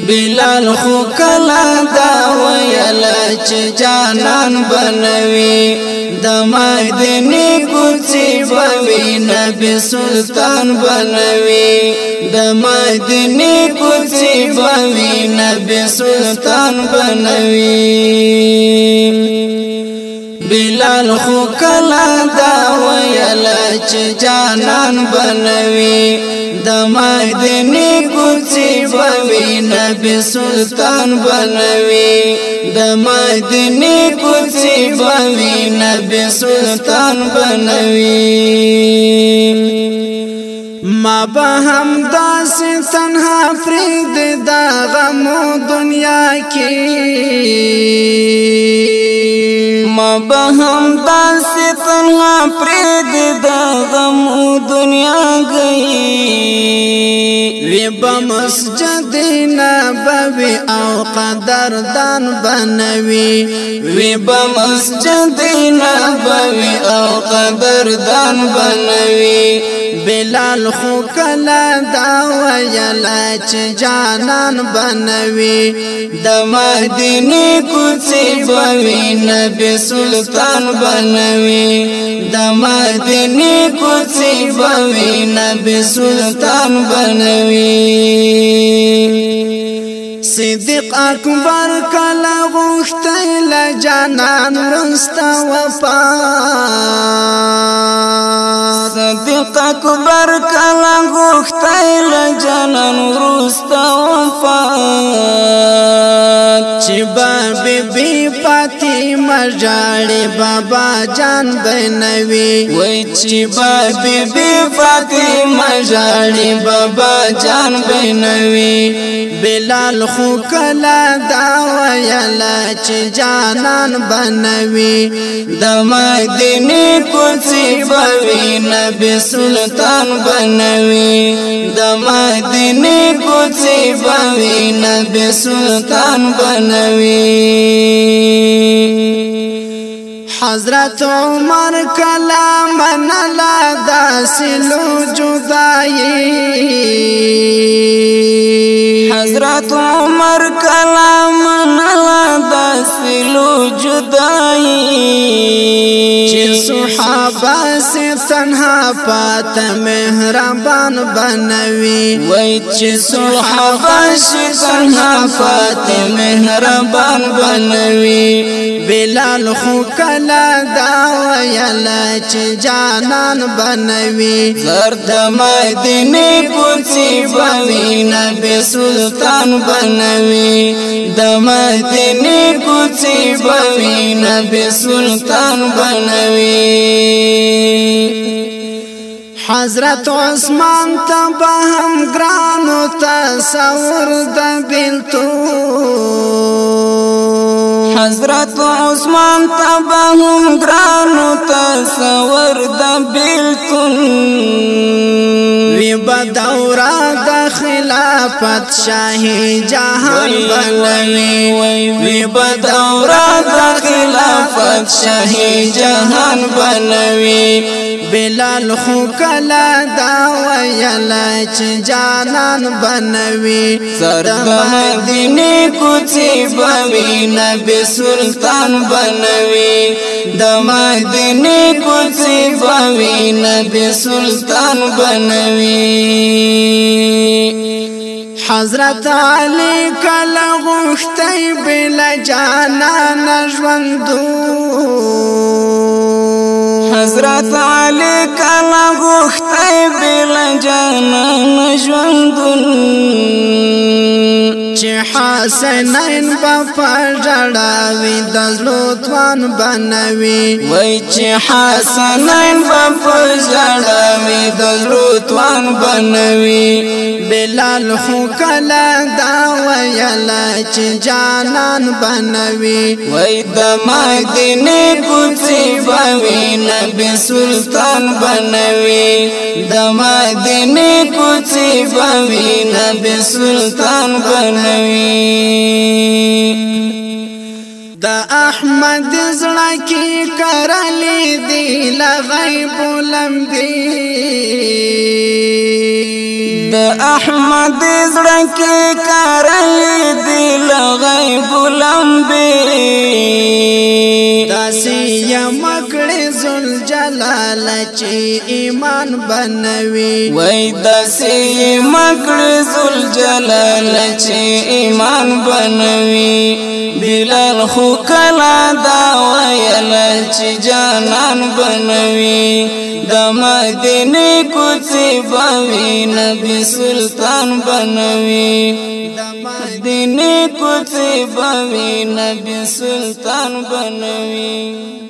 بلال خو کلا دا ویلا چې جانان بنوي د مدینه کوڅې بوي نبی سلطان بنوي د مدینه کوڅې بوي نبی سلطان بنوي بلال خو کلا دا ویلا چې جانان بنوي د مدینه کوڅې بوي نبی سلطان بنوي د مدینه کوڅې بوي نبی سلطان بنوي ما به هم داسې تنها پرېږدې دا غمو دنیا کې ما به هم داسې تنها پرېږدې دا غمو دنیا گئی وی با مسجد نبوی او قدردان بنوي وی با مسجد نبوی او قدردان بنوي بلال خو کلا دا ویلا چې جانان بنوي د مدینه کوڅې بوي نبی سلطان بنوي د مدینه کوڅې بوي نبی سلطان بنوي صدیق اکبر کلا غوښتل جانان رستا وفا صدیق اکبر کلا غوښتل جانان رستا وفا چې بی فاطمه جاړي بابا جان بنوي وای چې بی فاطمه جاړي بابا جان بنوي بلال خو کلا دا ویلا چې جانان بنوي د مدینه کوڅې بوي نبی سلطان بنوي د مدینه کوڅې بوي نبی سلطان بنوي حضرت عمر کلام نلا داسلو جدائی حضرت عمر کلام نلا داسلو جدائی چه صحابہ سے تنہا پات مہربان بنوی وی چه صحابہ سے تنہا پات مہربان بنوی بلال خو کلا دا ویلا چې جانان بنوي زرد مدینه کوڅې بوي نبی سلطان بنوي د مدینه کوڅې بوي نبی سلطان بنوي حضرت عثمان تبا هم گرانو تصور د حضرت عثمان تبا هم گرانو تصور د بیلتون وی بدورا د خلافت شاہی جہان بنوی وی بدورا د خلافت شاہی جہان بنوی بلال خو کلا دا ویلا چې جانان بنوي سر د مدینه کوڅې بوي نبی سلطان بنوي د مدینه کوڅې بوي نبی سلطان بنوي حضرت علی کلا غوښتي بلا جانان ژوندو حضرت علی کلا غوښتي بلا جانان ژوندون چې حسنین په جړاوي د زلوتوان بنوي وای چې حسنین په جړاوي د زلوتوان بنوي بلال خو کلا دا ویلا چې جانان بنوي وای د مدینه کوڅې بوي نبی سلطان بنوي د مدینه کوڅې بوي نبی سلطان بنوي دا احمد زړه کې کرلې دی لغیب لمبي د احمد زړه کې کرلې لمبي داسي یا مکړې زل جلال چې ایمان بنوي وای داسي مکړې زل جلال چې ایمان بنوي بلال خو کلا دا ویل چې جانان بنوي د مدینه کوڅې بوي نبی سلطان بنوي د مدینه کوڅې بوي نبی سلطان بنوي